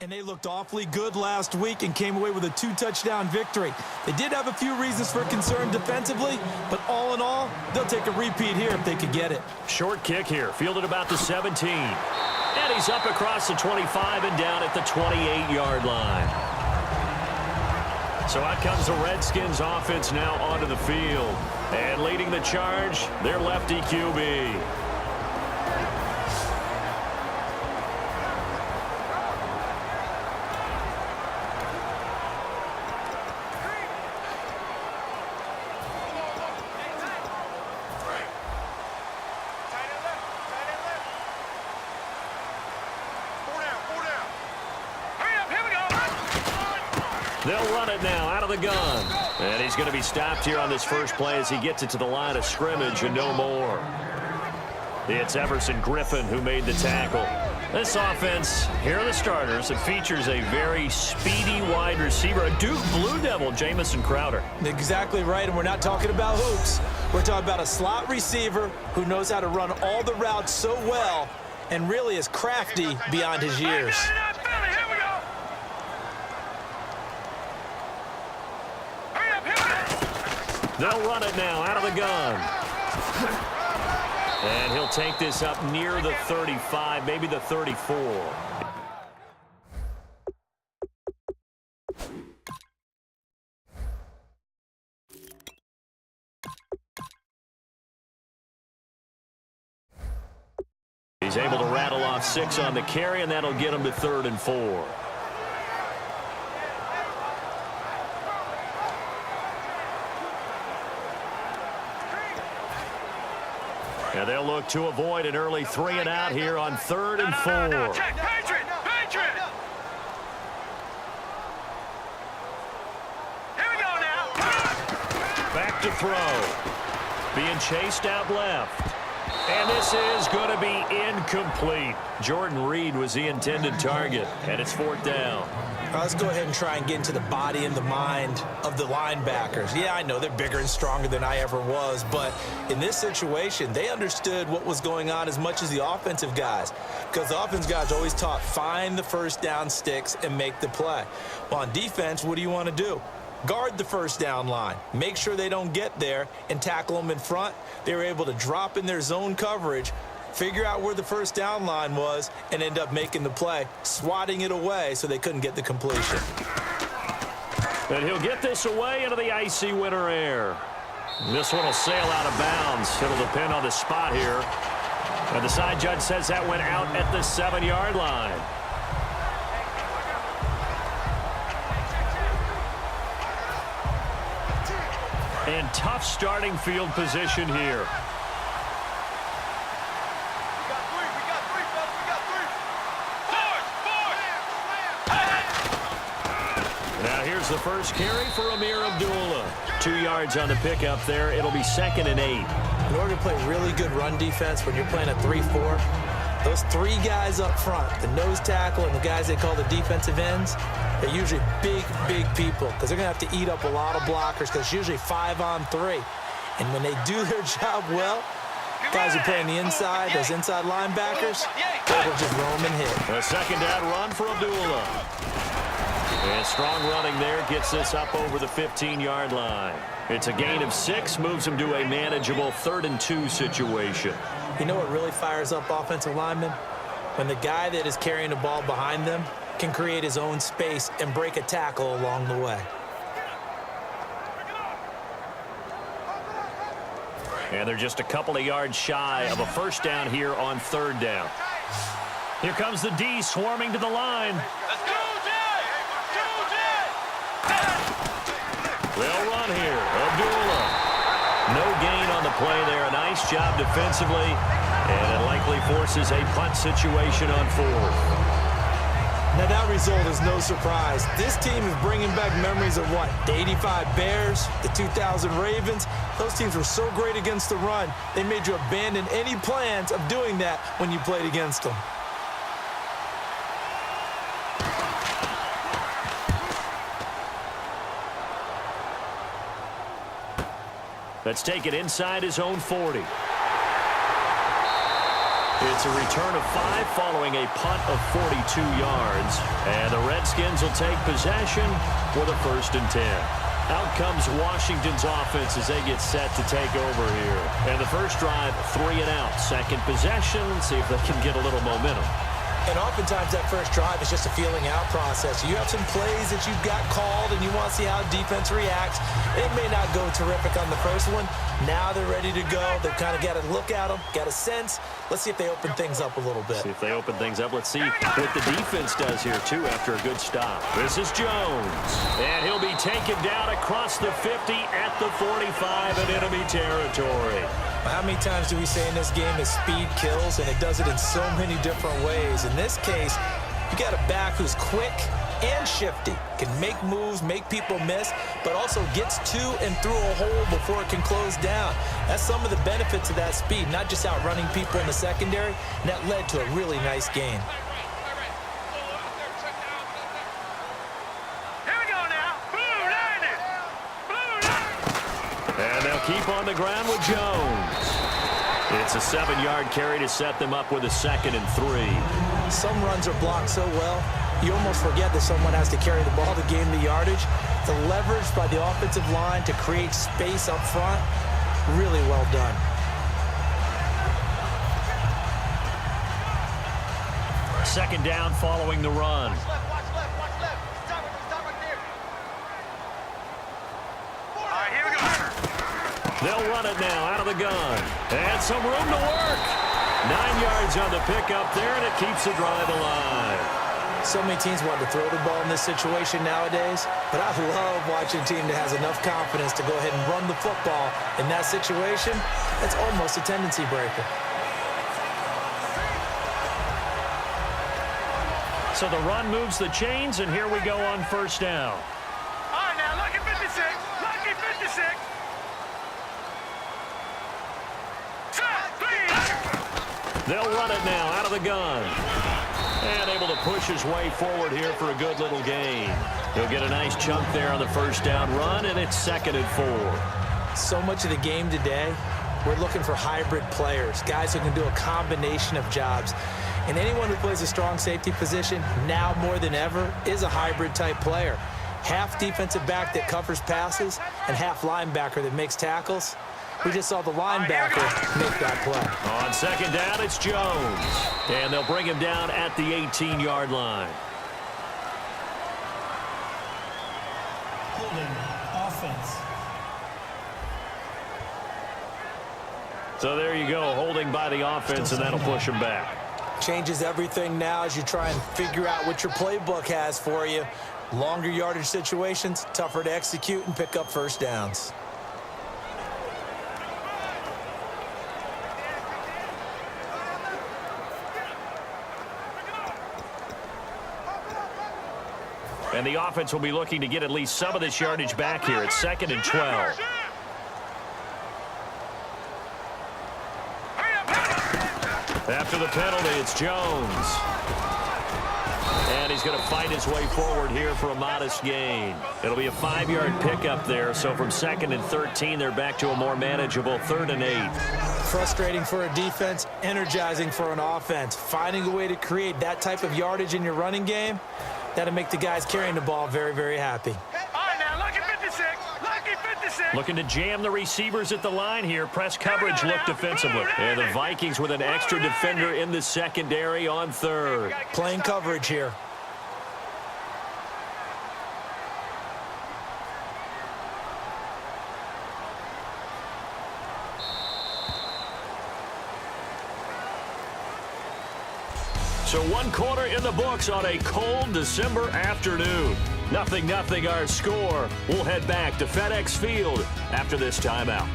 And they looked awfully good last week and came away with a 2-touchdown victory. They did have a few reasons for concern defensively, but all in all, they'll take a repeat here if they could get it. Short kick here, fielded about the 17. And he's up across the 25 and down at the 28-yard line. So out comes the Redskins offense now onto the field. And leading the charge, their lefty QB. They'll run it now out of the gun. And he's going to be stopped here on this first play as he gets it to the line of scrimmage and no more. It's Everson Griffin who made the tackle. This offense, here are the starters. It features a very speedy wide receiver, a Duke Blue Devil, Jamison Crowder. Exactly right, and we're not talking about hoops. We're talking about a slot receiver who knows how to run all the routes so well and really is crafty beyond his years. They'll run it now out of the gun. And he'll take this up near the 35, maybe the 34. He's able to rattle off 6 on the carry, and that'll get him to 3rd and 4. And they'll look to avoid an early 3-and-out here on 3rd and 4. Patriot! Here we go now. Back to throw. Being chased out left. And this is going to be incomplete. Jordan Reed was the intended target, and it's 4th down. Let's go ahead and try and get into the body and the mind of the linebackers. Yeah, I know they're bigger and stronger than I ever was, but in this situation, they understood what was going on as much as the offensive guys, because the offensive guys always taught find the first down sticks and make the play. Well, on defense, what do you want to do? Guard the first down line. Make sure they don't get there and tackle them in front. They were able to drop in their zone coverage, figure out where the first down line was, and end up making the play, swatting it away so they couldn't get the completion. And he'll get this away into the icy winter air. This one will sail out of bounds. It'll depend on the spot here. And the side judge says that went out at the 7-yard line. And tough starting field position here. Now here's the first carry for Amir Abdullah. 2 yards on the pickup there. It'll be 2nd and 8. In order to play really good run defense when you're playing a 3-4, those 3 guys up front, the nose tackle and the guys they call the defensive ends, they're usually big people because they're going to have to eat up a lot of blockers because it's usually 5-on-3. And when they do their job well, guys who play on the inside, those inside linebackers, they will just roam and hit. A 2nd down run for Abdullah. And strong running there gets this up over the 15-yard line. It's a gain of 6, moves him to a manageable 3rd and 2 situation. You know what really fires up offensive linemen? When the guy that is carrying the ball behind them can create his own space and break a tackle along the way. And they're just a couple of yards shy of a first down here on 3rd down. Here comes the D swarming to the line. They'll run here. Abdullah. No gain on the play there. A nice job defensively. And it likely forces a punt situation on 4th. Now that result is no surprise. This team is bringing back memories of what? The 85 Bears, the 2000 Ravens. Those teams were so great against the run, they made you abandon any plans of doing that when you played against them. Let's take it inside his own 40. It's a return of 5 following a punt of 42 yards. And the Redskins will take possession with a 1st and 10. Out comes Washington's offense as they get set to take over here. And the first drive, 3 and out. Second possession, see if they can get a little momentum. And oftentimes that first drive is just a feeling out process. You have some plays that you've got called and you want to see how defense reacts. It may not go terrific on the first one. Now they're ready to go. They've kind of got to look at them, got a sense. Let's see if they open things up a little bit. See if they open things up. Let's see what the defense does here, too, after a good stop. This is Jones. And he'll be taken down across the 50 at the 45 in enemy territory. How many times do we say in this game that speed kills, and it does it in so many different ways? In this case, you got a back who's quick and shifty, can make moves, make people miss, but also gets to and through a hole before it can close down. That's some of the benefits of that speed, not just outrunning people in the secondary, and that led to a really nice gain. And they'll keep on the ground with Jones. It's a 7-yard carry to set them up with a 2nd and 3. Some runs are blocked so well, you almost forget that someone has to carry the ball to gain the yardage. The leverage by the offensive line to create space up front, really well done. Second down following the run. They'll run it now out of the gun. And some room to work. 9 yards on the pickup there, and it keeps the drive alive. So many teams want to throw the ball in this situation nowadays, but I love watching a team that has enough confidence to go ahead and run the football in that situation. That's almost a tendency breaker. So the run moves the chains, and here we go on 1st down. All right, now, lucky 56. Lucky 56. They'll run it now out of the gun. And able to push his way forward here for a good little gain. He'll get a nice chunk there on the 1st down run, and it's 2nd and 4. So much of the game today, we're looking for hybrid players, guys who can do a combination of jobs. And anyone who plays a strong safety position, now more than ever, is a hybrid type player. Half defensive back that covers passes and half linebacker that makes tackles. We just saw the linebacker make that play. On 2nd down, it's Jones. And they'll bring him down at the 18-yard line. Holding offense. So there you go, holding by the offense, and that'll push him back. Changes everything now as you try and figure out what your playbook has for you. Longer yardage situations, tougher to execute and pick up 1st downs. And the offense will be looking to get at least some of this yardage back here. It's 2nd and 12. After the penalty, it's Jones. And he's going to fight his way forward here for a modest gain. It'll be a 5-yard pickup there. So from 2nd and 13, they're back to a more manageable 3rd and 8. Frustrating for a defense, energizing for an offense. Finding a way to create that type of yardage in your running game, that'll make the guys carrying the ball very, very happy. All right, now, lucky 56. Lucky 56. Looking to jam the receivers at the line here. Press coverage look defensively. And the Vikings with an extra defender in the secondary on 3rd. Playing coverage here. So 1 quarter in the books on a cold December afternoon. 0-0 our score. We'll head back to FedEx Field after this timeout.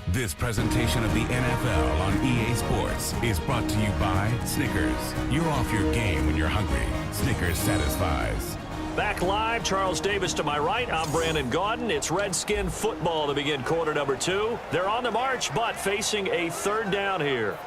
This presentation of the NFL on EA Sports is brought to you by Snickers. You're off your game when you're hungry. Snickers satisfies. Back live, Charles Davis to my right. I'm Brandon Gaudin. It's Redskin football to begin quarter number 2. They're on the march, but facing a 3rd down here.